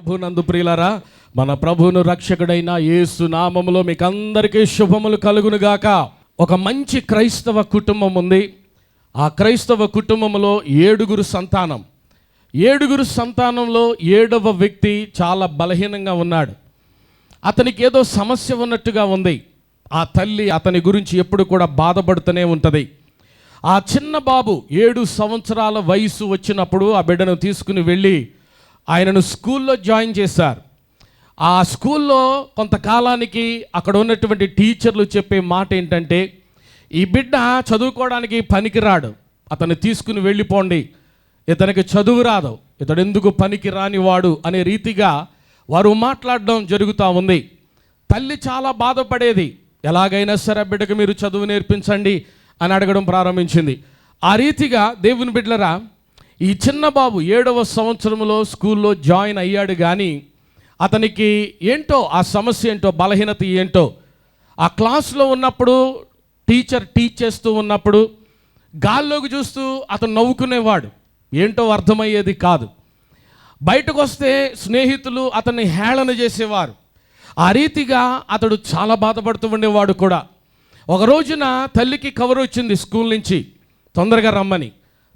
ప్రభునందు ప్రియులారా, మన ప్రభువును రక్షకుడైన యేసు నామములో మీకు అందరికీ శుభములు కలుగునుగాక. ఒక మంచి క్రైస్తవ కుటుంబం ఉంది. ఆ క్రైస్తవ కుటుంబంలో 7 సంతానం. 7 సంతానంలో 7వ వ్యక్తి చాలా బలహీనంగా ఉన్నాడు. అతనికి ఏదో సమస్య ఉన్నట్టుగా ఉంది. ఆ తల్లి అతని గురించి ఎప్పుడు కూడా బాధపడుతూనే ఉంటుంది. ఆ చిన్న బాబు 7 సంవత్సరాల వయసు వచ్చినప్పుడు ఆ బిడ్డను తీసుకుని వెళ్ళి ఆయనను స్కూల్లో జాయిన్ చేశారు. ఆ స్కూల్లో కొంతకాలానికి అక్కడ ఉన్నటువంటి టీచర్లు చెప్పే మాట ఏంటంటే, ఈ బిడ్డ చదువుకోవడానికి పనికిరాడు, అతన్ని తీసుకుని వెళ్ళిపోండి, ఇతనికి చదువు రాదు, ఇతడు ఎందుకు పనికి రానివాడు అనే రీతిగా వారు మాట్లాడడం జరుగుతూ ఉంది. తల్లి చాలా బాధపడేది. ఎలాగైనా సరే బిడ్డకు మీరు చదువు నేర్పించండి అని అడగడం ప్రారంభించింది. ఆ రీతిగా దేవుని బిడ్డలరా, ఈ చిన్న బాబు 7వ సంవత్సరంలో స్కూల్లో జాయిన్ అయ్యాడు. కానీ అతనికి ఏంటో ఆ సమస్య ఏంటో, బలహీనత ఏంటో, ఆ క్లాస్లో ఉన్నప్పుడు టీచర్ టీచ్ చేస్తూ ఉన్నప్పుడు గాల్లోకి చూస్తూ అతను నవ్వుకునేవాడు. ఏంటో అర్థమయ్యేది కాదు. బయటకు వస్తే స్నేహితులు అతన్ని హేళన చేసేవారు. ఆ రీతిగా అతడు చాలా బాధపడుతూ ఉండేవాడు కూడా. ఒక రోజున తల్లికి కవర్ వచ్చింది స్కూల్ నుంచి, తొందరగా రమ్మని.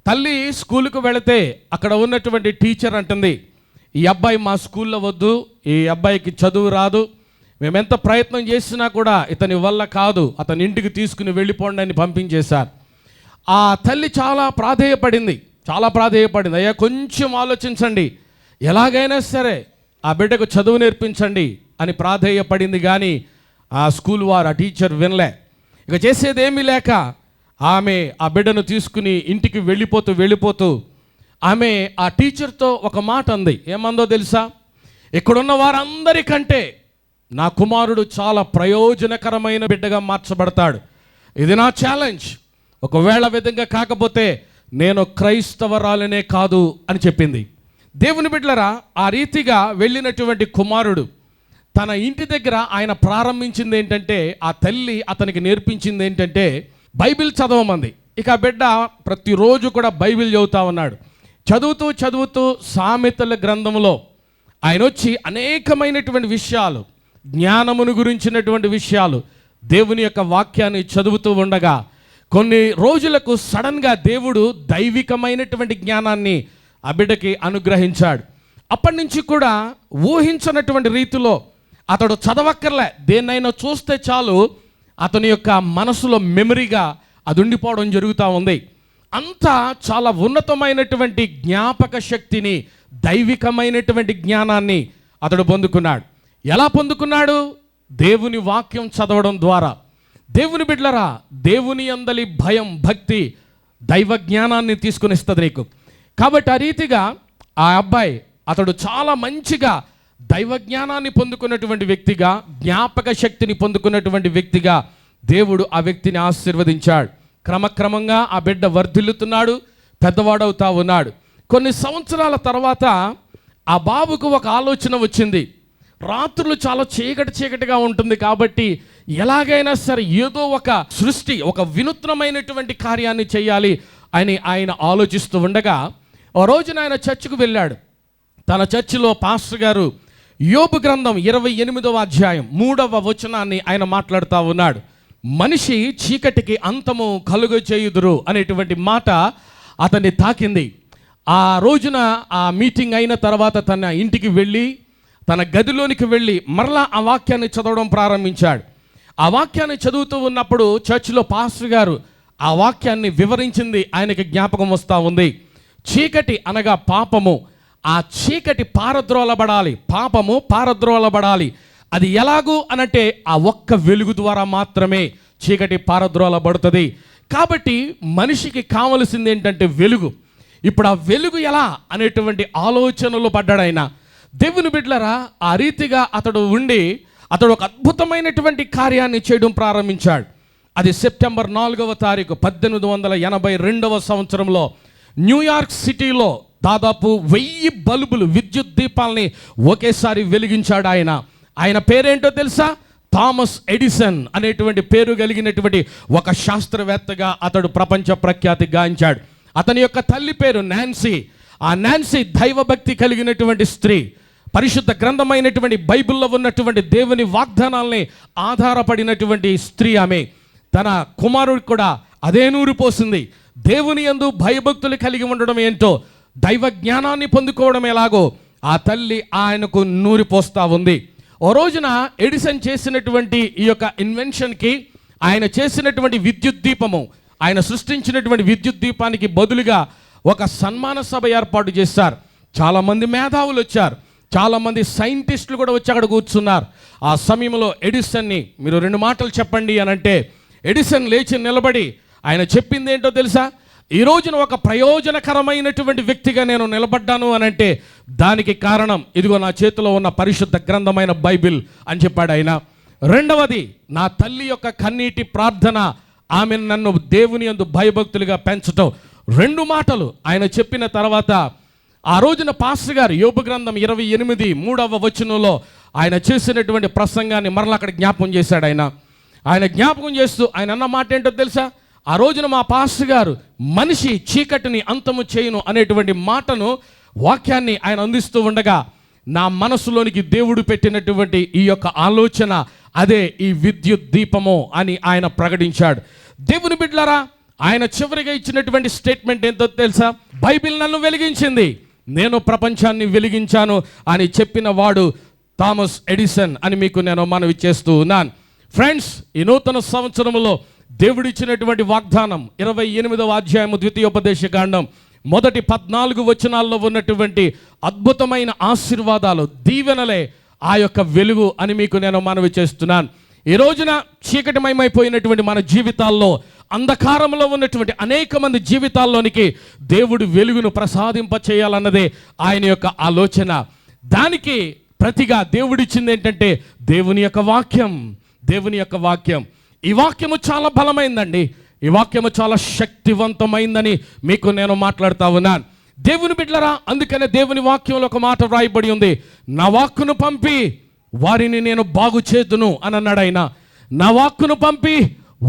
తల్లి స్కూల్కు వెళితే అక్కడ ఉన్నటువంటి టీచర్ అంటుంది, ఈ అబ్బాయి మా స్కూల్లో వద్దు, ఈ అబ్బాయికి చదువు రాదు, మేమెంత ప్రయత్నం చేసినా కూడా ఇతని వల్ల కాదు, అతని ఇంటికి తీసుకుని వెళ్ళిపోండి అని పంపించేశారు. ఆ తల్లి చాలా ప్రాధేయపడింది. అయ్యా కొంచెం ఆలోచించండి, ఎలాగైనా సరే ఆ బిడ్డకు చదువు నేర్పించండి అని ప్రాధేయపడింది. కానీ ఆ స్కూల్ వారు, ఆ టీచర్ వినలే. ఇక చేసేదేమీ లేక ఆమె ఆ బిడ్డను తీసుకుని ఇంటికి వెళ్ళిపోతూ ఆమె ఆ టీచర్తో ఒక మాట అంది. ఏమందో తెలుసా? ఇక్కడున్న వారందరికంటే నా కుమారుడు చాలా ప్రయోజనకరమైన బిడ్డగా మార్చబడతాడు. ఇది నా ఛాలెంజ్. ఒకవేళ విధంగా కాకపోతే నేను క్రైస్తవరాలనే కాదు అని చెప్పింది. దేవుని బిడ్డలరా, ఆ రీతిగా వెళ్ళినటువంటి కుమారుడు తన ఇంటి దగ్గర ఆయన ప్రారంభించింది ఏంటంటే, ఆ తల్లి అతనికి నేర్పించింది ఏంటంటే బైబిల్ చదవమంది. ఇక ఆ బిడ్డ ప్రతిరోజు కూడా బైబిల్ చదువుతూ ఉన్నాడు. చదువుతూ సామెతల గ్రంథంలో ఆయన వచ్చి అనేకమైనటువంటి విషయాలు, జ్ఞానమును గురించినటువంటి విషయాలు, దేవుని యొక్క వాక్యాన్ని చదువుతూ ఉండగా కొన్ని రోజులకు సడన్గా దేవుడు దైవికమైనటువంటి జ్ఞానాన్ని ఆ బిడ్డకి అనుగ్రహించాడు. అప్పటి నుంచి కూడా ఊహించనటువంటి రీతిలో అతడు చదవక్కర్లే, దేన్నైనా చూస్తే చాలు అతని యొక్క మనసులో మెమరీగా అది ఉండిపోవడం జరుగుతూ ఉంది. అంతా చాలా ఉన్నతమైనటువంటి జ్ఞాపక శక్తిని, దైవికమైనటువంటి జ్ఞానాన్ని అతడు పొందుకున్నాడు. ఎలా పొందుకున్నాడు? దేవుని వాక్యం చదవడం ద్వారా. దేవుని బిడ్డలరా, దేవుని యందలి భయం, భక్తి దైవ జ్ఞానాన్ని తీసుకుని ఇస్తుంది నీకు. కాబట్టి ఆ రీతిగా ఆ అబ్బాయి అతడు చాలా మంచిగా దైవ జ్ఞానాన్ని పొందుకున్నటువంటి వ్యక్తిగా, జ్ఞాపక శక్తిని పొందుకున్నటువంటి వ్యక్తిగా దేవుడు ఆ వ్యక్తిని ఆశీర్వదించాడు. క్రమక్రమంగా ఆ బిడ్డ వర్ధిల్లుతున్నాడు, పెద్దవాడవుతా ఉన్నాడు. కొన్ని సంవత్సరాల తర్వాత ఆ బాబుకు ఒక ఆలోచన వచ్చింది. రాత్రులు చాలా చీకటిగా ఉంటుంది కాబట్టి ఎలాగైనా సరే ఏదో ఒక సృష్టి, ఒక వినూత్నమైనటువంటి కార్యాన్ని చేయాలి అని ఆయన ఆలోచిస్తూ ఉండగా ఓ రోజున ఆయన చర్చికి వెళ్ళాడు. తన చర్చిలో పాస్టర్ గారు యోబు గ్రంథం 28వ అధ్యాయం 3వ వచనాన్ని ఆయన మాట్లాడుతూ ఉన్నాడు. మనిషి చీకటికి అంతము కలుగ చేయుదురు అనేటువంటి మాట అతన్ని తాకింది. ఆ రోజున ఆ మీటింగ్ అయిన తర్వాత తన ఇంటికి వెళ్ళి, తన గదిలోనికి వెళ్ళి మరలా ఆ వాక్యాన్ని చదవడం ప్రారంభించాడు. ఆ వాక్యాన్ని చదువుతూ ఉన్నప్పుడు చర్చిలో పాస్టర్ గారు ఆ వాక్యాన్ని వివరించింది ఆయనకి జ్ఞాపకం వస్తూ ఉంది. చీకటి అనగా పాపము, ఆ చీకటి పారద్రోలబడాలి, పాపము పారద్రోలబడాలి. అది ఎలాగూ అనంటే ఆ ఒక్క వెలుగు ద్వారా మాత్రమే చీకటి పారద్రోలబడుతుంది. కాబట్టి మనిషికి కావలసింది ఏంటంటే వెలుగు. ఇప్పుడు ఆ వెలుగు ఎలా అనేటువంటి ఆలోచనలు పడ్డాడైనా. దేవుని బిడ్డలరా, ఆ రీతిగా అతడు ఒక అద్భుతమైనటువంటి కార్యాన్ని చేయడం ప్రారంభించాడు. అది సెప్టెంబర్ 4వ తారీఖు 1882వ సంవత్సరంలో న్యూయార్క్ సిటీలో దాదాపు 1000 బల్బులు, విద్యుత్ దీపాలని ఒకేసారి వెలిగించాడు ఆయన పేరేంటో తెలుసా? థామస్ ఎడిసన్ అనేటువంటి పేరు కలిగినటువంటి ఒక శాస్త్రవేత్తగా అతడు ప్రపంచ ప్రఖ్యాతి గాంచాడు. అతని యొక్క తల్లి పేరు నాన్సీ. ఆ నాన్సీ దైవభక్తి కలిగినటువంటి స్త్రీ. పరిశుద్ధ గ్రంథమైనటువంటి బైబిల్లో ఉన్నటువంటి దేవుని వాగ్దానాల్ని ఆధారపడినటువంటి స్త్రీ ఆమె. తన కుమారుడికి కూడా అదే నూరు పోసింది. దేవుని యందు భయభక్తులు కలిగి ఉండడం ఏంటో, దైవ జ్ఞానాన్ని పొందుకోవడం ఎలాగో ఆ తల్లి ఆయనకు నూరి పోస్తూ ఉంది. ఓ రోజున ఎడిసన్ చేసినటువంటి ఈ యొక్క ఇన్వెన్షన్కి, ఆయన చేసినటువంటి విద్యుత్ దీపము, ఆయన సృష్టించినటువంటి విద్యుత్ దీపానికి బదులుగా ఒక సన్మాన సభ ఏర్పాటు చేశారు. చాలామంది మేధావులు వచ్చారు, చాలామంది సైంటిస్టులు కూడా వచ్చి అక్కడ కూర్చున్నారు. ఆ సమయంలో ఎడిసన్ని మీరు 2 మాటలు చెప్పండి అని అంటే ఎడిసన్ లేచి నిలబడి ఆయన చెప్పింది ఏంటో తెలుసా? ఈ రోజున ఒక ప్రయోజనకరమైనటువంటి వ్యక్తిగా నేను నిలబడ్డాను అని అంటే దానికి కారణం ఇదిగో నా చేతిలో ఉన్న పరిశుద్ధ గ్రంథమైన బైబిల్ అని చెప్పాడు ఆయన. రెండవది, నా తల్లి యొక్క కన్నీటి ప్రార్థన, ఆమె నన్ను దేవుని యందు భయభక్తులుగా పెంచటం. 2 మాటలు ఆయన చెప్పిన తర్వాత ఆ రోజున పాస్టర్ గారు యోబు గ్రంథం 28:3వ వచనంలో ఆయన చేసినటువంటి ప్రసంగాన్ని మరలా అక్కడ జ్ఞాపకం చేశాడు. ఆయన జ్ఞాపకం చేస్తూ ఆయన అన్న మాట ఏంటో తెలుసా? ఆ రోజున మా పాస్టర్ గారు మనిషి చీకటిని అంతము చేయును అనేటువంటి మాటను, వాక్యాన్ని ఆయన అందిస్తూ ఉండగా నా మనసులోనికి దేవుడు పెట్టినటువంటి ఈ యొక్క ఆలోచన అదే ఈ విద్యుత్ దీపము అని ఆయన ప్రకటించాడు. దేవుని బిడ్డలారా, ఆయన చివరిగా ఇచ్చినటువంటి స్టేట్మెంట్ ఏంటో తెలుసా? బైబిల్ నన్ను వెలిగించింది, నేను ప్రపంచాన్ని వెలిగించాను అని చెప్పిన వాడు థామస్ ఎడిసన్ అని మీకు నేను మనవి చేస్తూ ఉన్నాను. ఫ్రెండ్స్, ఈ నూతన సంవత్సరంలో దేవుడిచ్చినటువంటి వాగ్దానం 28వ అధ్యాయము ద్వితీయోపదేశకాండం మొదటి 14 వచనాల్లో ఉన్నటువంటి అద్భుతమైన ఆశీర్వాదాలు, దీవెనలే ఆ యొక్క వెలుగు అని మీకు నేను మనవి చేస్తున్నాను. ఈ రోజున చీకటిమయమైపోయినటువంటి మన జీవితాల్లో, అంధకారంలో ఉన్నటువంటి అనేక మంది జీవితాల్లోనికి దేవుడు వెలుగును ప్రసాదింప చేయాలన్నదే ఆయన యొక్క ఆలోచన. దానికి ప్రతిగా దేవుడిచ్చింది ఏంటంటే దేవుని యొక్క వాక్యం. దేవుని యొక్క వాక్యం, ఈ వాక్యము చాలా బలమైందండి, ఈ వాక్యము చాలా శక్తివంతమైందని మీకు నేను మాట్లాడుతూ ఉన్నాను. దేవుని బిడ్డలారా, అందుకనే దేవుని వాక్యంలో ఒక మాట వ్రాయబడి ఉంది, నా వాక్కును పంపి వారిని నేను బాగు చేతును అని అన్నాడు ఆయన. నా వాక్కును పంపి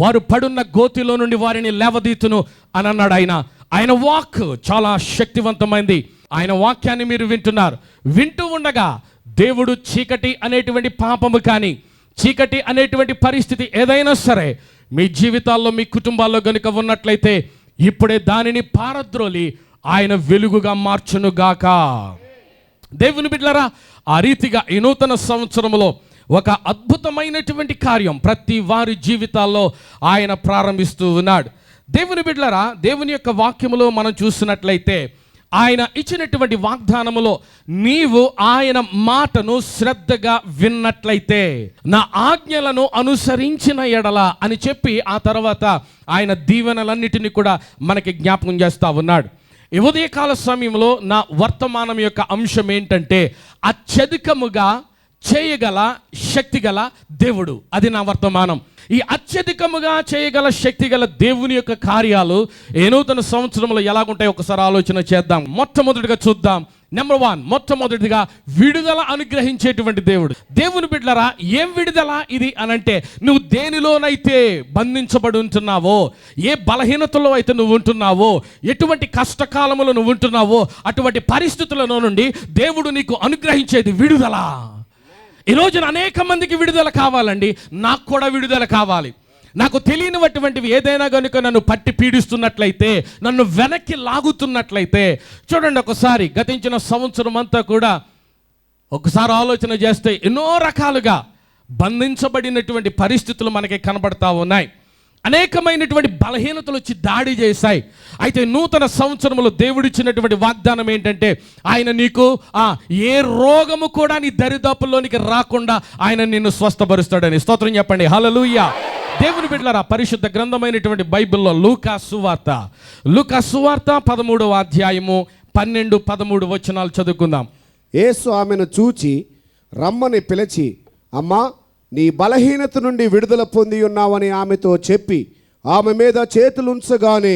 వారు పడున్న గోతిలో నుండి వారిని లేవదీతును అని అన్నాడు ఆయన. ఆయన వాక్ చాలా శక్తివంతమైంది. ఆయన వాక్యాన్ని మీరు వింటున్నారు. వింటూ ఉండగా దేవుడు చీకటి అనేటువంటి పాపము కానీ, చీకటి అనేటువంటి పరిస్థితి ఏదైనా సరే మీ జీవితాల్లో, మీ కుటుంబాల్లో గనుక ఉన్నట్లయితే ఇప్పుడే దానిని పారద్రోలి ఆయన వెలుగుగా మార్చునుగాక. దేవుని బిడ్డలారా, ఆ రీతిగా ఈ నూతన సంవత్సరంలో ఒక అద్భుతమైనటువంటి కార్యం ప్రతి వారి జీవితాల్లో ఆయన ప్రారంభిస్తూ ఉన్నాడు. దేవుని బిడ్డలారా, దేవుని యొక్క వాక్యములో మనం చూసినట్లయితే ఆయన ఇచ్చినటువంటి వాగ్దానములో నీవు ఆయన మాటను శ్రద్ధగా విన్నట్లయితే, నా ఆజ్ఞలను అనుసరించిన ఎడల అని చెప్పి ఆ తర్వాత ఆయన దీవెనలన్నిటినీ కూడా మనకి జ్ఞాపకం చేస్తూ ఉన్నాడు. ఈ ఉదయకాల సమయంలో నా వర్తమానం యొక్క అంశం ఏంటంటే అత్యధికముగా చేయగల శక్తిగల దేవుడు. అది నా వర్తమానం. ఈ అత్యధికముగా చేయగల శక్తిగల దేవుని యొక్క కార్యాలు ఏ నూతన సంవత్సరంలో ఎలాగుంటాయో ఒకసారి ఆలోచన చేద్దాం. మొట్టమొదటిగా చూద్దాం. నెంబర్ 1, మొట్టమొదటిగా విడుదల అనుగ్రహించేటువంటి దేవుడు. దేవుని బిడ్డలారా, ఏం విడుదల ఇది అనంటే, నువ్వు దేనిలోనైతే బంధించబడి ఉంటున్నావో, ఏ బలహీనతలో అయితే నువ్వు ఉంటున్నావో, ఎటువంటి కష్టకాలంలో నువ్వు ఉంటున్నావో, అటువంటి పరిస్థితులలో నుండి దేవుడు నీకు అనుగ్రహించేది విడుదల. ఈ రోజున అనేక మందికి విడుదల కావాలండి. నాకు కూడా విడుదల కావాలి. నాకు తెలియనివటువంటివి ఏదైనా కనుక నన్ను పట్టి పీడిస్తున్నట్లయితే, నన్ను వెనక్కి లాగుతున్నట్లయితే, చూడండి ఒకసారి గతించిన సంవత్సరం అంతా కూడా ఒకసారి ఆలోచన చేస్తే ఎన్నో రకాలుగా బంధించబడినటువంటి పరిస్థితులు మనకి కనబడతా ఉన్నాయి. అనేకమైనటువంటి బలహీనతలు వచ్చి దాడి చేశాయి. అయితే నూతన సంవత్సరంలో దేవుడిచ్చినటువంటి వాగ్దానం ఏంటంటే, ఆయన నీకు ఏ రోగము కూడా నీ దరిదాపుల్లోనికి రాకుండా ఆయన నిన్ను స్వస్థపరుస్తాడని. స్తోత్రం చెప్పండి, హల్లెలూయా. దేవుని బిడ్డలారా, పరిశుద్ధ గ్రంథమైనటువంటి బైబిల్లో లూకా సువార్త 13వ అధ్యాయము 12-13 వచనాలు చదువుకుందాం. యేసు ఆమెను చూచి రమ్మని పిలిచి, అమ్మా, నీ బలహీనత నుండి విడుదల పొంది ఉన్నావని ఆమెతో చెప్పి ఆమె మీద చేతులుంచగానే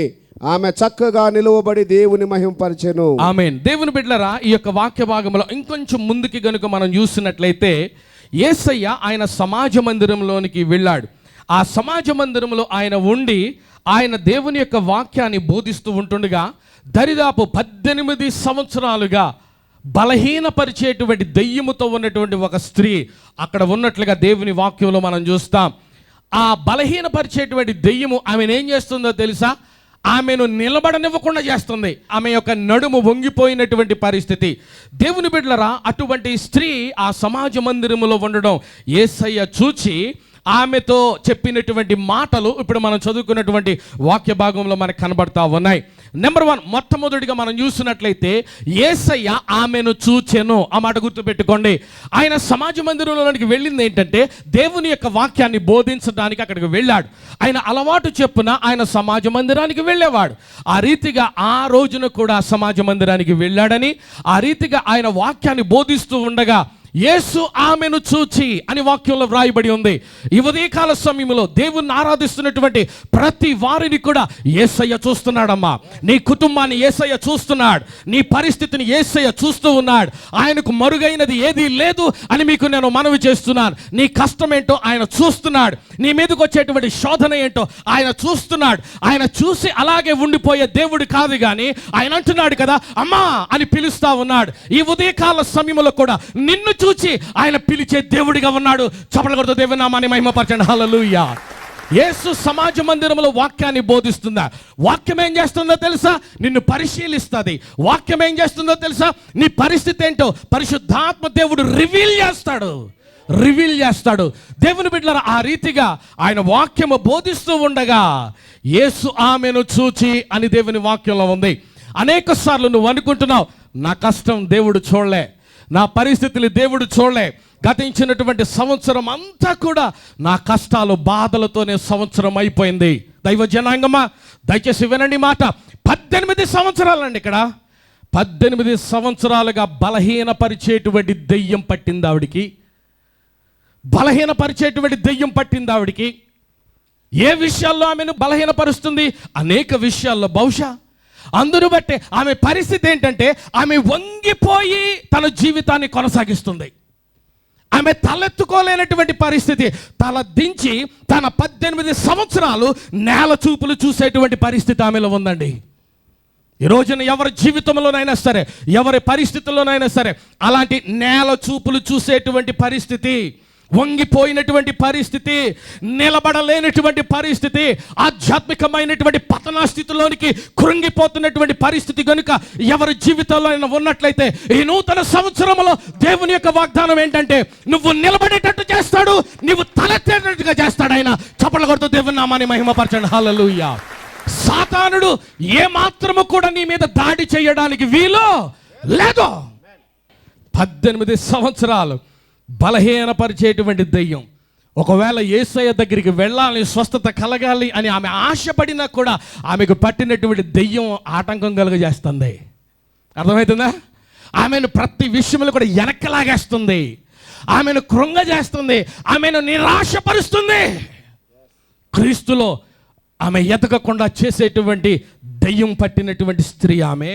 ఆమె చక్కగా నిలువబడి దేవుని మహిమపరిచెను. ఆమేన్. దేవుని బిడ్డలారా, ఈ యొక్క వాక్య భాగంలో ఇంకొంచెం ముందుకి గనుక మనం చూసినట్లయితే, యేసయ్య ఆయన సమాజ మందిరంలోనికి వెళ్ళాడు. ఆ సమాజ మందిరంలో ఆయన ఉండి ఆయన దేవుని యొక్క వాక్యాన్ని బోధిస్తూ ఉంటుండగా దరిదాపు 18 సంవత్సరాలుగా బలహీనపరిచేటువంటి దెయ్యముతో ఉన్నటువంటి ఒక స్త్రీ అక్కడ ఉన్నట్లుగా దేవుని వాక్యంలో మనం చూస్తాం. ఆ బలహీనపరిచేటువంటి దెయ్యము ఆమెను ఏం చేస్తుందో తెలుసా? ఆమెను నిలబడనివ్వకుండా చేస్తుంది. ఆమె యొక్క నడుము వంగిపోయినటువంటి పరిస్థితి. దేవుని బిడ్డలారా, అటువంటి స్త్రీ ఆ సమాజ మందిరములో ఉండడం యేసయ్య చూచి ఆమెతో చెప్పినటువంటి మాటలు ఇప్పుడు మనం చదువుకున్నటువంటి వాక్య భాగంలో మనకు కనబడతా ఉన్నాయి. నెంబర్ 1, మొట్టమొదటిగా మనం చూసినట్లయితే యేసయ్య ఆమెను చూచెను. ఆ మాట గుర్తుపెట్టుకోండి. ఆయన సమాజ మందిరంలోనికి వెళ్ళింది ఏంటంటే దేవుని యొక్క వాక్యాన్ని బోధించడానికి అక్కడికి వెళ్ళాడు. ఆయన అలవాటు చెప్పున ఆయన సమాజ మందిరానికి వెళ్ళేవాడు. ఆ రీతిగా ఆ రోజున కూడా సమాజ మందిరానికి వెళ్ళాడని, ఆ రీతిగా ఆయన వాక్యాన్ని బోధిస్తూ ఉండగా యేసు ఆమెను చూచి అని వాక్యంలో వ్రాయబడి ఉంది. ఈ ఉదయకాల సమయంలో దేవుణ్ణి ఆరాధిస్తున్నటువంటి ప్రతి వారిని కూడా యేసయ్య చూస్తున్నాడమ్మా. నీ కుటుంబాన్ని యేసయ్య చూస్తున్నాడు. నీ పరిస్థితిని యేసయ్య చూస్తూ ఉన్నాడు. ఆయనకు మరుగైనది ఏదీ లేదు అని మీకు నేను మనవి చేస్తున్నాను. నీ కష్టం ఏంటో ఆయన చూస్తున్నాడు. నీ మీదకి వచ్చేటువంటి శోధన ఏంటో ఆయన చూస్తున్నాడు. ఆయన చూసి అలాగే ఉండిపోయే దేవుడు కాదు, కానీ ఆయన అంటున్నాడు కదా, అమ్మా అని పిలుస్తా ఉన్నాడు. ఈ ఉదయకాల సమయంలో కూడా నిన్ను చూచి ఆయన పిలిచే దేవుడిగా ఉన్నాడు. చప్పట్లు కొడుతూ దేవుని నామాన్ని మహిమపరచండి. హల్లెలూయా. యేసు సమాజ మందిరంలో వాక్యాన్ని బోధిస్తుందా? వాక్యం ఏం చేస్తుందో తెలుసా? నిన్ను పరిశీలిస్తుంది. వాక్యం ఏం చేస్తుందో తెలుసా? నీ పరిస్థితి ఏంటో పరిశుద్ధాత్మ దేవుడు రివీల్ చేస్తాడు. దేవుని బిడ్డలారా, ఆ రీతిగా ఆయన వాక్యము బోధిస్తూ ఉండగా యేసు ఆమెను చూచి అని దేవుని వాక్యంలో ఉంది. అనేక సార్లు నువ్వు అనుకుంటున్నావు, నా కష్టం దేవుడు చూడలే, నా పరిస్థితులు దేవుడు చూడలే, గతించినటువంటి సంవత్సరం అంతా కూడా నా కష్టాలు బాధలతోనే సంవత్సరం అయిపోయింది. దైవ జనాంగమా, దయచేసి వినండి మాట. 18 సంవత్సరాలండి. ఇక్కడ 18 సంవత్సరాలుగా బలహీనపరిచేటువంటి దెయ్యం పట్టింది ఆవిడికి. బలహీనపరిచేటువంటి దెయ్యం పట్టింది ఆవిడికి. ఏ విషయాల్లో ఆమెను బలహీనపరుస్తుంది? అనేక విషయాల్లో. బహుశా అందును బట్టే ఆమె పరిస్థితి ఏంటంటే ఆమె వంగిపోయి తన జీవితాన్ని కొనసాగిస్తుంది. ఆమె తలెత్తుకోలేనటువంటి పరిస్థితి. తల దించి తన 18 సంవత్సరాలు నేల చూపులు చూసేటువంటి పరిస్థితి ఆమెలో ఉందండి. ఈ రోజున ఎవరి జీవితంలోనైనా సరే, ఎవరి పరిస్థితుల్లోనైనా సరే అలాంటి నేల చూపులు చూసేటువంటి పరిస్థితి, వంగిపోయినటువంటి పరిస్థితి, నిలబడలేనటువంటి పరిస్థితి, ఆధ్యాత్మికమైనటువంటి పతనా స్థితిలోనికి కృంగిపోతున్నటువంటి పరిస్థితి కనుక ఎవరి జీవితంలో ఉన్నట్లయితే ఈ నూతన సంవత్సరంలో దేవుని యొక్క వాగ్దానం ఏంటంటే నువ్వు నిలబడేటట్టు చేస్తాడు, నువ్వు తలెత్తేటట్టుగా చేస్తాడు ఆయన. చప్పట్లు కొడుతూ దేవుని నామాన్ని మహిమపరచండి. హల్లెలూయా. సాతానుడు ఏ మాత్రము కూడా నీ మీద దాడి చేయడానికి వీలు లేదు. 18 సంవత్సరాలు బలహీనపరిచేటువంటి దెయ్యం. ఒకవేళ యేసయ్య దగ్గరికి వెళ్ళాలి, స్వస్థత కలగాలి అని ఆమె ఆశపడినా కూడా ఆమెకు పట్టినటువంటి దెయ్యం ఆటంకం కలుగజేస్తుంది. అర్థమవుతుందా? ఆమెను ప్రతి విషయంలో కూడా వెనక్కలాగేస్తుంది, ఆమెను కృంగజేస్తుంది, ఆమెను నిరాశపరుస్తుంది. క్రీస్తులో ఆమె ఎదగకుండా చేసేటువంటి దెయ్యం పట్టినటువంటి స్త్రీ ఆమె.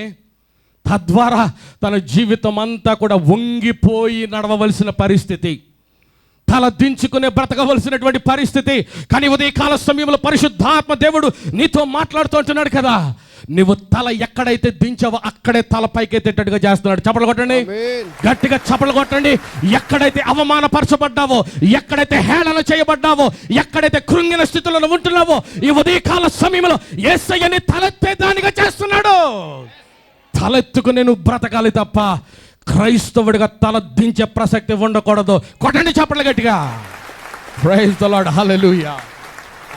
తద్వారా తన జీవితం అంతా కూడా వంగిపోయి నడవవలసిన పరిస్థితి, తల దించుకునే బ్రతకవలసినటువంటి పరిస్థితి. కానీ ఉదయకాల సమయంలో పరిశుద్ధాత్మ దేవుడు నీతో మాట్లాడుతూ ఉంటున్నాడు కదా, నువ్వు తల ఎక్కడైతే దించావో అక్కడే తల పైకెత్తేటట్టుగా చేస్తున్నాడు. చప్పలు కొట్టండి, గట్టిగా చప్పలు కొట్టండి. ఎక్కడైతే అవమానపరచబడ్డావో, ఎక్కడైతే హేళన చేయబడ్డావో, ఎక్కడైతే కృంగిన స్థితిలో ఉంటున్నావో ఈ ఉదయకాల సమయంలో యేసయ్యని తలెత్తేదానిగా చేస్తున్నాడు. తలెత్తుకుని నువ్వు బ్రతకాలి తప్ప క్రైస్తవుడిగా తల దించే ప్రసక్తి ఉండకూడదు. కొట్టండి చప్పట్లు గట్టిగా. Praise the lord. హల్లెలూయా.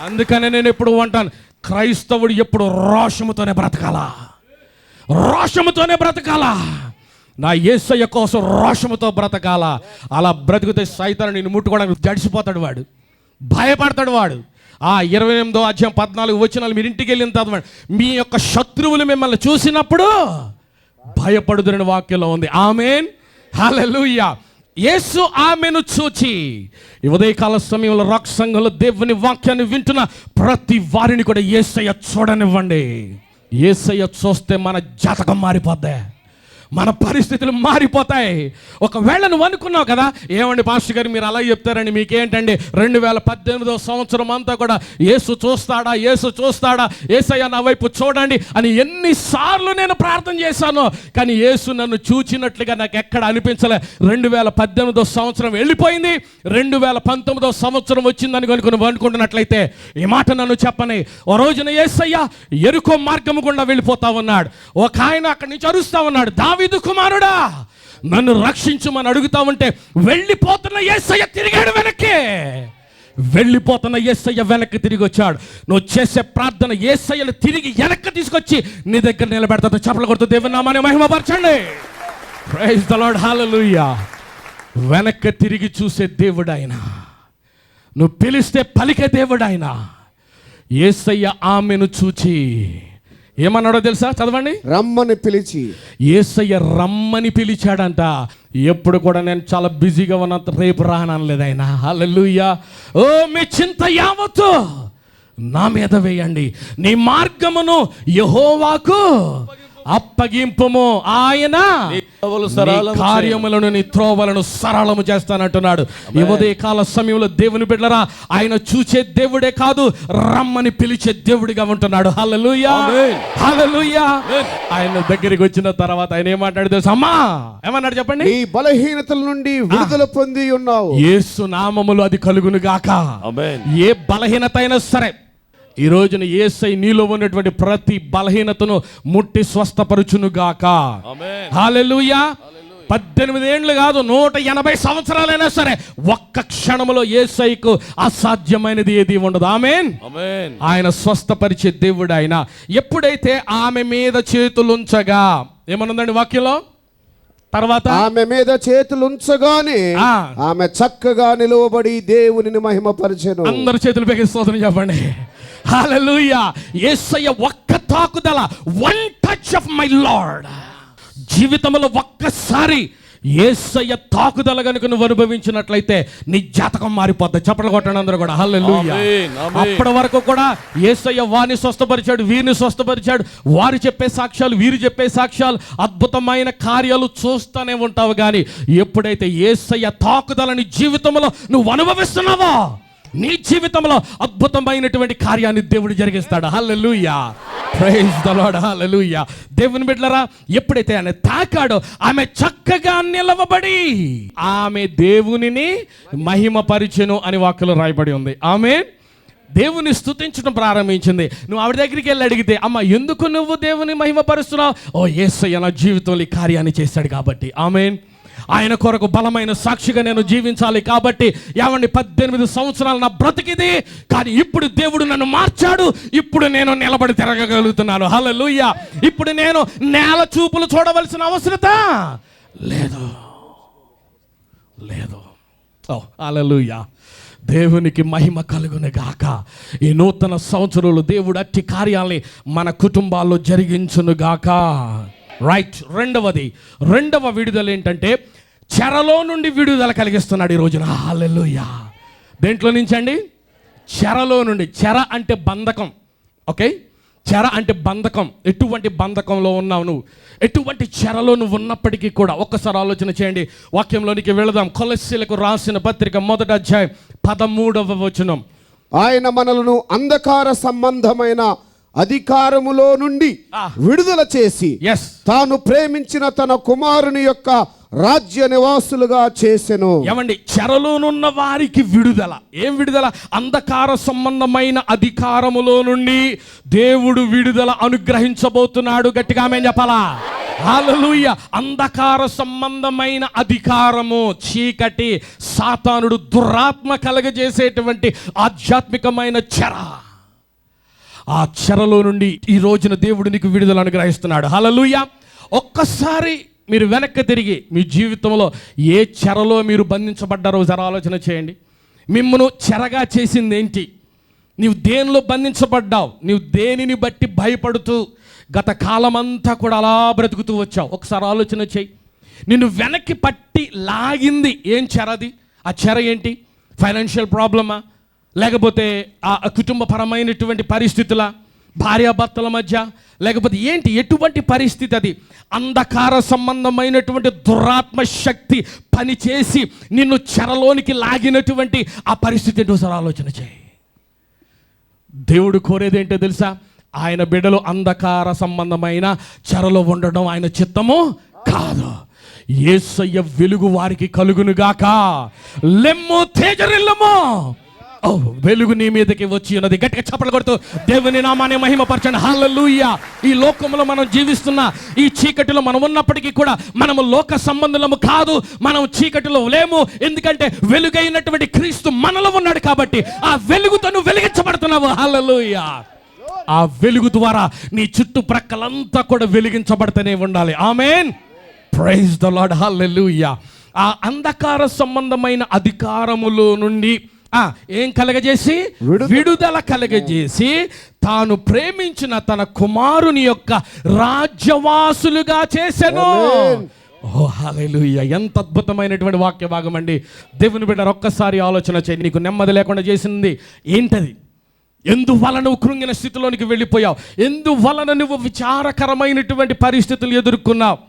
అందుకనే నేను ఎప్పుడు అంటాను, క్రైస్తవుడు ఎప్పుడు రోషముతోనే బ్రతకాలా, రోషముతోనే బ్రతకాలా. నా యేసయ్య కోసం రోషముతో బ్రతకాలా. అలా బ్రతికితే సైతాను నిన్ను ముట్టుకోవడానికి జడిసిపోతాడు, వాడు భయపడతాడు. వాడు 28వ అధ్యాయం 14 వచనాలు మీరు ఇంటికి వెళ్ళిన తర్వాత మీ యొక్క శత్రువులు మిమ్మల్ని చూసినప్పుడు భయపడుదురని వాక్యంలో ఉంది. ఆమేన్, హల్లెలూయా. యేసు ఆమెను చూచి, ఈ ఉదయకాల సమయంలో రాక్ సంఘంలో దేవుని వాక్యాన్ని వింటున్న ప్రతి వారిని కూడా యేసయ్య చూడనివ్వండి. యేసయ్య చూస్తే మన జాతకం మారిపోద్ది, మన పరిస్థితులు మారిపోతాయి. ఒకవేళ నువ్వు అనుకున్నావు కదా, ఏమండి పాస్టర్ గారు మీరు అలా చెప్తారండి, మీకేంటండి 2018 సంవత్సరం అంతా కూడా యేసు చూస్తాడా, యేసు చూస్తాడా, యేసయ్య నా వైపు చూడండి అని ఎన్నిసార్లు నేను ప్రార్థన చేశాను, కానీ యేసు నన్ను చూచినట్లుగా నాకు ఎక్కడ అనిపించలే. 2018 సంవత్సరం వెళ్ళిపోయింది, 2019 సంవత్సరం వచ్చిందని అనుకుంటున్నట్లయితే ఈ మాట నన్ను చెప్పని. ఓ రోజున యేసయ్య యెరికో మార్గము గుండా వెళ్ళిపోతా ఉన్నాడు. ఒక ఆయన అక్కడి నుంచి అరుస్తా ఉన్నాడు, దావీదు కుమారుడా నన్ను రక్షించమని అడుగుతా ఉంటే వెళ్ళిపోతున్న యేసయ్య తిరిగాడు వెనక్కి. వెళ్ళిపోతున్న యేసయ్య వెనక్కి తిరిగి వచ్చాడు. నువ్వు చేసే ప్రార్థన యేసయ్యను తిరిగి వెనక్కి తీసుకొచ్చి నీ దగ్గర నిలబెడతా. చప్పలు కొడుతూ దేవుని నామాన్ని మహిమపరచండి. ప్రైజ్ ది లార్డ్, హల్లెలూయా. వెనక్కి తిరిగి చూసే దేవుడు ఆయన, నువ్వు పిలిస్తే పలికే దేవుడు ఆయన. యేసయ్య ఆమెను చూచి ఏమన్నాడో తెలుసా? చదవండి. రమ్మని పిలిచి. యేసయ్య రమ్మని పిలిచాడంట. ఎప్పుడు కూడా నేను చాలా బిజీగా ఉన్నంత రేపు రానలేదు ఆయన. హల్లెలూయా. ఓ మీ చింత యావత్తు నా మీద వేయండి, నీ మార్గమును యెహోవాకు అప్పగింపుము, ఆయన కార్యములను నీ త్రోవలను సరళము చేస్తానంటున్నాడు. ఈ ఉదయకాల సమయంలో దేవుని బిడ్డలారా, ఆయన చూచే దేవుడే కాదు, రమ్మని పిలిచే దేవుడిగా ఉంటున్నాడు. హల్లెలూయా, హల్లెలూయా. ఆయన దగ్గరికి వచ్చిన తర్వాత ఆయన ఏమంటాడు తెలుసా? అమ్మా ఏమన్నాడు చెప్పండి? ఈ బలహీనతల నుండి విడుదల పొంది ఉన్నావు. యేసు నామములో అది కలుగును గాక. ఏ బలహీనత అయినా సరే ఈ రోజున యేసై నీలో ఉన్నటువంటి ప్రతి బలహీనతను ముట్టి స్వస్థపరుచును గాక. హల్లెలూయా. 18 ఏండ్లు కాదు, 180 సంవత్సరాలైనా సరే ఒక్క క్షణములో యేసైకు అసాధ్యమైనది ఏది ఉండదు. ఆమేన్. ఆయన స్వస్థపరిచే దేవుడు ఆయన. ఎప్పుడైతే ఆమె మీద చేతులుంచగా, ఏమనుందండి వాక్యంలో? తర్వాత ఆమె మీద చేతులుంచగానే ఆమె చక్కగా నిలువబడి దేవునిని మహిమపరిచెను. అందరు చేతులు పైకి స్తోత్రం చెప్పండి. హల్లెలూయా. యేసయ్య ఒక్క తాకుదల, one touch of my lord. జీవితంలో ఒక్కసారి యేసయ్య తాకుదల కనుక నువ్వు అనుభవించినట్లయితే నీ జాతకం మారిపోద్ది. చప్పట్లు కొట్టండి అందరూ కూడా. హల్లెలూయా. అప్పటి వరకు కూడా యేసయ్య వారిని స్వస్థపరిచాడు, వీరిని స్వస్థపరిచాడు, వారు చెప్పే సాక్ష్యాలు, వీరు చెప్పే సాక్ష్యాలు, అద్భుతమైన కార్యాలు చూస్తూనే ఉంటావు. కానీ ఎప్పుడైతే యేసయ్య తాకుదలని జీవితంలో నువ్వు అనుభవిస్తున్నావో నీ జీవితంలో అద్భుతమైనటువంటి కార్యాన్ని దేవుడు జరిగిస్తాడు. హల్లెలూయా. ప్రైజ్ ది లార్డ్, హల్లెలూయా. దేవుని బిడ్డలారా, ఎప్పుడైతే ఆయన తాకాడో ఆమె చక్కగా నిలవబడి ఆమె దేవునిని మహిమపరిచెను అని వాక్యంలో రాయబడి ఉంది. ఆమె దేవుని స్తుతించడం ప్రారంభించింది. నువ్వు ఆవిడ దగ్గరికి వెళ్ళి అడిగితే, అమ్మ ఎందుకు నువ్వు దేవుని మహిమపరుస్తున్నావు? ఓ యేసయ్య నా జీవితంలో ఈ కార్యాన్ని చేశాడు కాబట్టి. ఆమేన్. ఆయన కొరకు బలమైన సాక్షిగా నేను జీవించాలి కాబట్టి. 18 సంవత్సరాలు నా బ్రతికిది, కానీ ఇప్పుడు దేవుడు నన్ను మార్చాడు. ఇప్పుడు నేను నిలబడి తిరగగలుగుతున్నాను. హల్లెలూయా. ఇప్పుడు నేను నేల చూపులు చూడవలసిన అవసరత లేదు. ఓ హల్లెలూయా. దేవునికి మహిమ కలుగును గాక. ఈ నూతన సంవత్సరంలో దేవుడు అట్టి కార్యాలని మన కుటుంబాల్లో జరిగించును గాక. రైట్. రెండవ విడుదల ఏంటంటే, చెరలో నుండి విడుదల కలిగిస్తున్నాడు ఈ రోజున. హల్లెలూయా. దేంట్లో నుంచి అండి? చెరలో నుండి. చెర అంటే బంధకం. ఓకే, చెర అంటే బంధకం. ఎటువంటి బంధకంలో ఉన్నావు నువ్వు, ఎటువంటి చెరలో నువ్వు ఉన్నప్పటికీ కూడా ఒక్కసారి ఆలోచన చేయండి. వాక్యంలోనికి వెళదాం. కొలస్సీలకు రాసిన పత్రిక 1వ అధ్యాయం 13వ వచనం. ఆయన మనలను అంధకార సంబంధమైన అధికారములో నుండి విడుదల చేసి తాను ప్రేమించిన తన కుమారుని యొక్క రాజ్య నివాసులుగా చేసెను. ఏమండి? చెరలోనున్న వారికి విడుదల. ఏం విడుదల? అంధకార సంబంధమైన అధికారములో నుండి దేవుడు విడుదల అనుగ్రహించబోతున్నాడు. గట్టిగా ఆమేన్ చెప్పాలా? హల్లెలూయా. అంధకార సంబంధమైన అధికారము, చీకటి, సాతానుడు, దురాత్మ కలగజేసేటువంటి ఆధ్యాత్మికమైన చెర. ఆ చెరలో నుండి ఈ రోజున దేవుడు నీకు విడుదల అనుగ్రహిస్తున్నాడు. హల్లెలూయా. ఒక్కసారి మీరు వెనక్కి తిరిగి మీ జీవితంలో ఏ చెరలో మీరు బంధించబడ్డారో జర ఆలోచన చేయండి. మిమ్మను చెరగా చేసింది ఏంటి? నీవు దేనిలో బంధించబడ్డావు? నీవు దేనిని బట్టి భయపడుతూ గత కాలమంతా కూడా అలా బ్రతుకుతూ వచ్చావు? ఒకసారి ఆలోచన చేయి. నిన్ను వెనక్కి పట్టి లాగింది ఏం చెరది? ఆ చెర ఏంటి? ఫైనాన్షియల్ ప్రాబ్లమా? లేకపోతే ఆ కుటుంబపరమైనటువంటి పరిస్థితులా? భార్యాభర్తల మధ్య, లేకపోతే ఏంటి, ఎటువంటి పరిస్థితి అది? అంధకార సంబంధమైనటువంటి దురాత్మ శక్తి పనిచేసి నిన్ను చెరలోనికి లాగినటువంటి ఆ పరిస్థితి ఏంటో ఒకసారి ఆలోచన చేయి. దేవుడు కోరేది ఏంటో తెలుసా? ఆయన బిడ్డలు అంధకార సంబంధమైన చెరలో ఉండడం ఆయన చిత్తము కాదు. యేసయ్య వెలుగు వారికి కలుగునుగాక. లెమ్ము తేజరిల్లము. ఓ, వెలుగు నీ మీదకి వచ్చి ఉన్నది. గట్టిగా చప్పట్లు కొడుతూ దేవుని నామాన్ని మహిమపరచండి. హల్లెలూయా. ఈ లోకంలో మనం జీవిస్తున్న ఈ చీకటిలో మనం ఉన్నప్పటికీ కూడా మనము లోక సంబంధులము కాదు, మనం చీకటిలో లేము. ఎందుకంటే వెలుగైనటువంటి క్రీస్తు మనలో ఉన్నాడు కాబట్టి ఆ వెలుగుతో నువ్వు వెలిగించబడుతున్నావు. హల్లెలూయా. ఆ వెలుగు ద్వారా నీ చుట్టుప్రక్కలంతా కూడా వెలిగించబడుతూనే ఉండాలి. Amen. Praise the lord. Hallelujah. ఆ అంధకార సంబంధమైన అధికారములో నుండి ఏం కలగజేసి? విడుదల కలగజేసి తాను ప్రేమించిన తన కుమారుని యొక్క రాజ్యవాసులుగా చేసెను. ఓ హల్లెలూయా. ఎంత అద్భుతమైనటువంటి వాక్య భాగం అండి. దేవుని బిడ్డ, ఒక్కసారి ఆలోచన చేయి. నీకు నెమ్మది లేకుండా చేసింది ఏంటది? ఎందువలన నువ్వు కృంగిన స్థితిలోనికి వెళ్ళిపోయావు? ఎందువలన నువ్వు విచారకరమైనటువంటి పరిస్థితులు ఎదుర్కొన్నావు?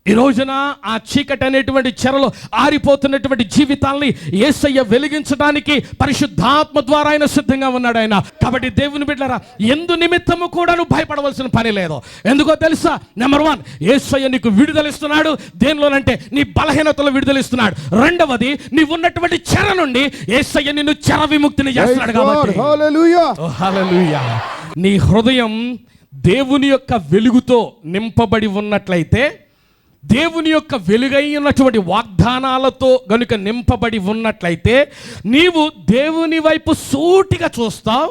ఈ రోజున ఆ చీకటి అనేటువంటి చెరలో ఆరిపోతున్నటువంటి జీవితాల్ని యేసయ్య వెలిగించడానికి పరిశుద్ధాత్మ ద్వారా ఆయన సిద్ధంగా ఉన్నాడు ఆయన. కాబట్టి దేవుని బిడ్డలారా, ఎందు నిమిత్తము కూడా నువ్వు భయపడవలసిన పని లేదు. ఎందుకో తెలుసా? నెంబర్ 1, యేసయ్య నీకు విడుదలిస్తున్నాడు. దేనిలోనంటే నీ బలహీనతలో విడుదలిస్తున్నాడు. రెండవది, నీవు ఉన్నటువంటి చెర నుండి యేసయ్య నిన్ను చెర విముక్తిని చేస్తున్నాడు. కాబట్టి హల్లెలూయా. నీ హృదయం దేవుని యొక్క వెలుగుతో నింపబడి ఉన్నట్లయితే, దేవుని యొక్క వెలుగైనటువంటి వాగ్దానాలతో గనుక నింపబడి ఉన్నట్లయితే, నీవు దేవుని వైపు సూటిగా చూస్తావు.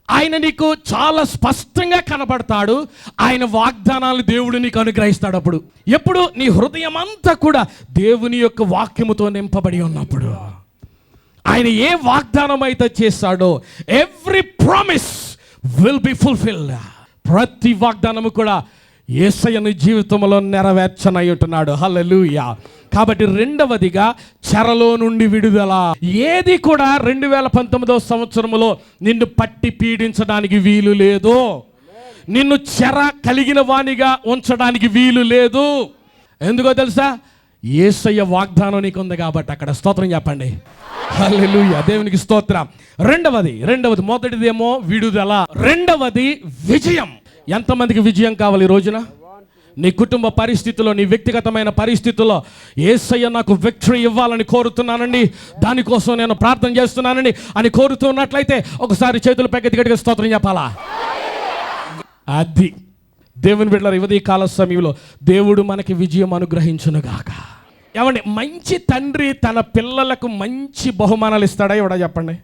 ఆయన నీకు చాలా స్పష్టంగా కనబడతాడు. ఆయన వాగ్దానాలు దేవుడు నీకు అనుగ్రహిస్తాడు. అప్పుడు ఎప్పుడు నీ హృదయం అంతా కూడా దేవుని యొక్క వాక్యముతో నింపబడి ఉన్నప్పుడు, ఆయన ఏ వాగ్దానం అయితే చేశాడో, every promise will be fulfilled. ప్రతి వాగ్దానము కూడా యేసయ్య నీ జీవితంలో నెరవేర్చనై ఉంటున్నాడు. హల్లెలూయా. కాబట్టి రెండవదిగా, చెరలో నుండి విడుదల. ఏది కూడా 2019వ సంవత్సరంలో నిన్ను పట్టి పీడించడానికి వీలు లేదు. నిన్ను చెర కలిగిన వానిగా ఉంచడానికి వీలు లేదు. ఎందుకో తెలుసా? యేసయ్య వాగ్దానం నీకు ఉంది కాబట్టి. అక్కడ స్తోత్రం చెప్పండి. హల్లెలూయా. దేవునికి స్తోత్రం. రెండవది, మొదటిదేమో విడుదల, రెండవది విజయం. ఎంతమందికి విజయం కావాలి ఈ రోజున? నీ కుటుంబ పరిస్థితుల్లో, నీ వ్యక్తిగతమైన పరిస్థితుల్లో యేసయ్య నాకు విక్టరీ ఇవ్వాలని కోరుతున్నానండి, దానికోసం నేను ప్రార్థన చేస్తున్నానండి అని కోరుతున్నట్లయితే ఒకసారి చేతులు పైకి గట్టిగా స్తోత్రం చెప్పాలా? అది దేవుని బిడ్డలారా, ఈ కాల సమయంలో దేవుడు మనకి విజయం అనుగ్రహించునుగాక. ఏమండి, మంచి తండ్రి తన పిల్లలకు మంచి బహుమానాలు ఇస్తాడా? ఇవ్వడా? చెప్పండి.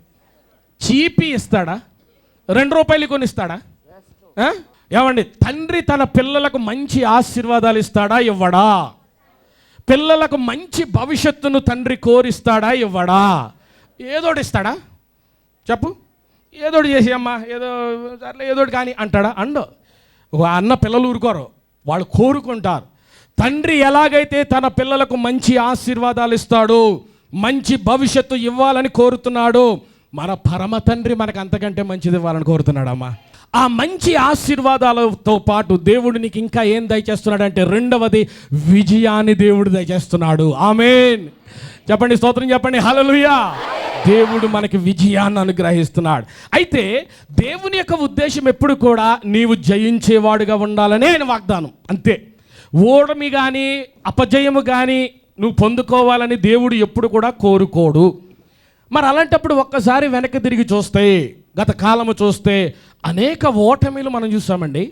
చీపి ఇస్తాడా? 2 రూపాయలు కొనిస్తాడా? ఏమండి, తండ్రి తన పిల్లలకు మంచి ఆశీర్వాదాలు ఇస్తాడా? ఇవ్వడా? పిల్లలకు మంచి భవిష్యత్తును తండ్రి కోరిస్తాడా? ఇవ్వడా? ఏదోటి ఇస్తాడా? చెప్పు. ఏదోటి చేసి అమ్మా, ఏదోటి కానీ అంటాడా? అన్న పిల్లలు ఊరుకోరు, వాళ్ళు కోరుకుంటారు. తండ్రి ఎలాగైతే తన పిల్లలకు మంచి ఆశీర్వాదాలు ఇస్తాడు, మంచి భవిష్యత్తు ఇవ్వాలని కోరుతున్నాడు, మన పరమ తండ్రి మనకు అంతకంటే మంచిది ఇవ్వాలని కోరుతున్నాడమ్మా. ఆ మంచి ఆశీర్వాదాలతో పాటు దేవుడు నీకు ఇంకా ఏం దయచేస్తున్నాడంటే, రెండవది విజయాన్ని దేవుడు దయచేస్తున్నాడు. ఆమేన్. చెప్పండి, స్తోత్రం చెప్పండి. హల్లెలూయా. దేవుడు మనకి విజయాన్ని అనుగ్రహిస్తున్నాడు. అయితే దేవుని యొక్క ఉద్దేశం ఎప్పుడు కూడా నీవు జయించేవాడుగా ఉండాలనే ఆయన వాగ్దానం. అంతే. ఓటమి కానీ అపజయము కానీ నువ్వు పొందుకోవాలని దేవుడు ఎప్పుడు కూడా కోరుకోడు. మరి అలాంటప్పుడు ఒక్కసారి వెనక్కి తిరిగి చూస్తే, గత కాలము చూస్తే అనేక ఓటమిలు మనం చూసామండి,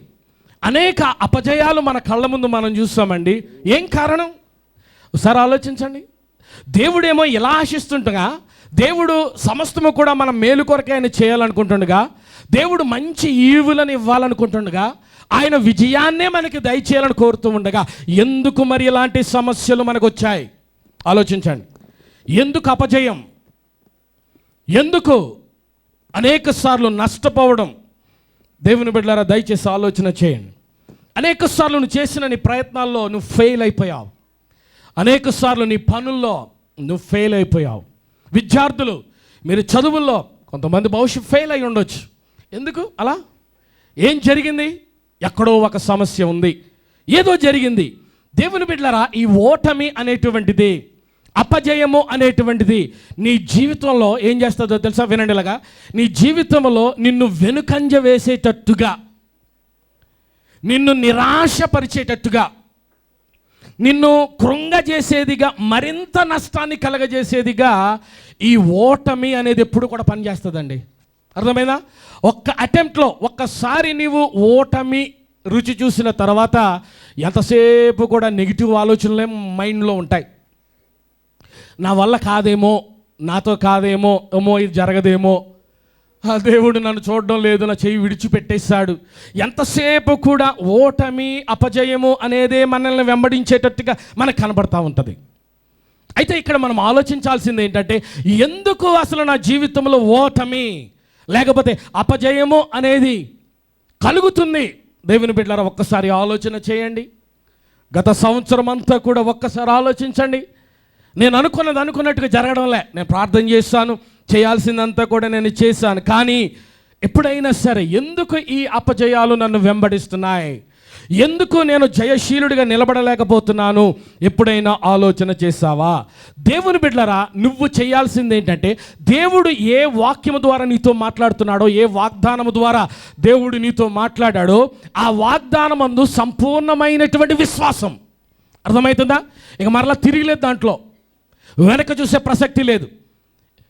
అనేక అపజయాలు మన కళ్ళ ముందు మనం చూసామండి. ఏం కారణం? ఒకసారి ఆలోచించండి. దేవుడేమో ఇలా ఆశిస్తుండగా, దేవుడు సమస్తము కూడా మనం మేలు కొరకే ఆయన చేయాలనుకుంటుండగా, దేవుడు మంచి ఈవులను ఇవ్వాలనుకుంటుండగా, ఆయన విజయాన్నే మనకి దయచేయాలని కోరుతూ ఉండగా, ఎందుకు మరి ఇలాంటి సమస్యలు మనకు వచ్చాయి? ఆలోచించండి. ఎందుకు అపజయం? ఎందుకు అనేక సార్లు నష్టపోవడం? దేవుని బిడ్డలారా, దయచేసి ఆలోచన చేయండి. అనేక సార్లు నువ్వు చేసిన నీ ప్రయత్నాల్లో నువ్వు ఫెయిల్ అయిపోయావు. అనేక సార్లు నీ పనుల్లో నువ్వు ఫెయిల్ అయిపోయావు. విద్యార్థులు, మీరు చదువుల్లో కొంతమంది భవిష్యత్తు ఫెయిల్ అయి ఉండొచ్చు. ఎందుకు అలా? ఏం జరిగింది? ఎక్కడో ఒక సమస్య ఉంది, ఏదో జరిగింది. దేవుని బిడ్డలారా, ఈ ఓటమి అనేటువంటిది, అపజయము అనేటువంటిది నీ జీవితంలో ఏం చేస్తుందో తెలుసా? వినండి ఇలాగా. నీ జీవితంలో నిన్ను వెనుకంజ వేసేటట్టుగా, నిన్ను నిరాశపరిచేటట్టుగా, నిన్ను కృంగజేసేదిగా, మరింత నష్టాన్ని కలగజేసేదిగా ఈ ఓటమి అనేది ఎప్పుడు కూడా పనిచేస్తుందండి. అర్థమైందా? ఒక్క అటెంప్ట్లో ఒక్కసారి నీవు ఓటమి రుచి చూసిన తర్వాత ఎంతసేపు కూడా నెగిటివ్ ఆలోచనలే మైండ్లో ఉంటాయి. నా వల్ల కాదేమో, నాతో కాదేమో, ఏమో ఇది జరగదేమో, ఆ దేవుడు నన్ను చూడడం లేదు, నా చెయ్యి విడిచిపెట్టేశాడు. ఎంతసేపు కూడా ఓటమి, అపజయము అనేదే మనల్ని వెంబడించేటట్టుగా మనకు కనబడతా ఉంటుంది. అయితే ఇక్కడ మనం ఆలోచించాల్సింది ఏంటంటే, ఎందుకు అసలు నా జీవితంలో ఓటమి లేకపోతే అపజయము అనేది కలుగుతుంది? దేవుని బిడ్డలారా, ఒక్కసారి ఆలోచన చేయండి. గత సంవత్సరం అంతా కూడా ఒక్కసారి ఆలోచించండి. నేను అనుకున్నట్టుగా జరగడంలే. నేను ప్రార్థన చేశాను, చేయాల్సిందంతా కూడా నేను చేశాను, కానీ ఎప్పుడైనా సరే ఎందుకు ఈ అపజయాలు నన్ను వెంబడిస్తున్నాయి? ఎందుకు నేను జయశీలుడిగా నిలబడలేకపోతున్నాను? ఎప్పుడైనా ఆలోచన చేశావా? దేవుని బిడ్డలారా, నువ్వు చేయాల్సింది ఏంటంటే, దేవుడు ఏ వాక్యము ద్వారా నీతో మాట్లాడుతున్నాడో, ఏ వాగ్దానము ద్వారా దేవుడు నీతో మాట్లాడాడో, ఆ వాగ్దానమందు సంపూర్ణమైనటువంటి విశ్వాసం. అర్థమవుతుందా? ఇక మరలా తిరిగిలేదు, దాంట్లో వెనక చూసే ప్రసక్తి లేదు.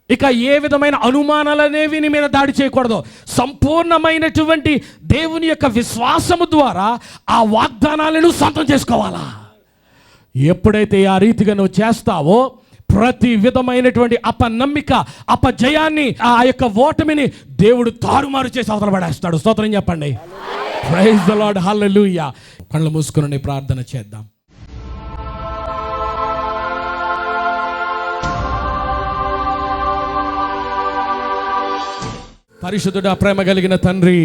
ఇక ఏ విధమైన అనుమానాలు అనేవి నీ మీద దాడి చేయకూడదు. సంపూర్ణమైనటువంటి దేవుని యొక్క విశ్వాసము ద్వారా ఆ వాగ్దానాలను సొంతం చేసుకోవాలా. ఎప్పుడైతే ఆ రీతిగా నువ్వు చేస్తావో, ప్రతి విధమైనటువంటి అపనమ్మిక, అపజయాన్ని, ఆ యొక్క ఓటమిని దేవుడు తారుమారు చేసి అవతల పడేస్తాడు. స్తోత్రం చెప్పండి. Praise the lord. హల్లెలూయా. కళ్ళు మూసుకుని ప్రార్థన చేద్దాం. పరిశుద్ధుడా, ప్రేమ కలిగిన తండ్రి,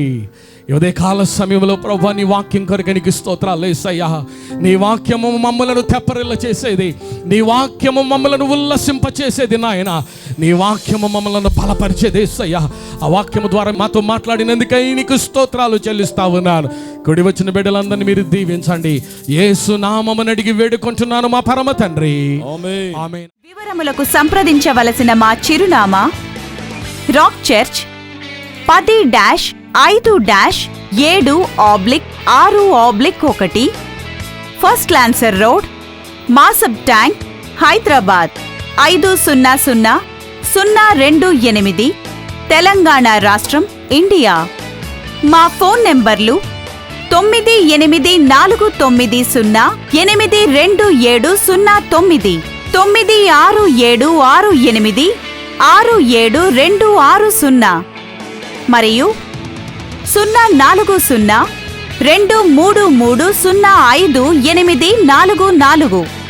ఉదయ కాల సమయంలో ప్రభువా, నీ వాక్యం కొరకు నీకు స్తోత్రాలు యేసయ్యా. నీ వాక్యము మమ్మలను తెప్పరిల్ల చేసేది, నీ వాక్యము మమ్మలను ఉల్లసింపచేసేది నాయన. నీ వాక్యము మమ్మలను బలపరిచేది యేసయ్యా. ఆ వాక్యము ద్వారా మాతో మాట్లాడినందుకై నీకు స్తోత్రాలు చెల్లిస్తా ఉన్నాను. కూడి వచ్చిన బిడ్డలందరినీ మీరు దీవించండి. యేసు నామమున అడిగి వేడుకుంటున్నాను మా పరమ తండ్రి, ఆమేన్. వివరములకు సంప్రదించవలసిన మా చిరునామా: rock church, 10-5-7/6/1 first lancer road, Masab tank, Hyderabad 500028, Telangana రాష్ట్రం, ఇండియా. మా ఫోన్ నెంబర్లు 9890827009, 967686867260 మరియు 04023305844.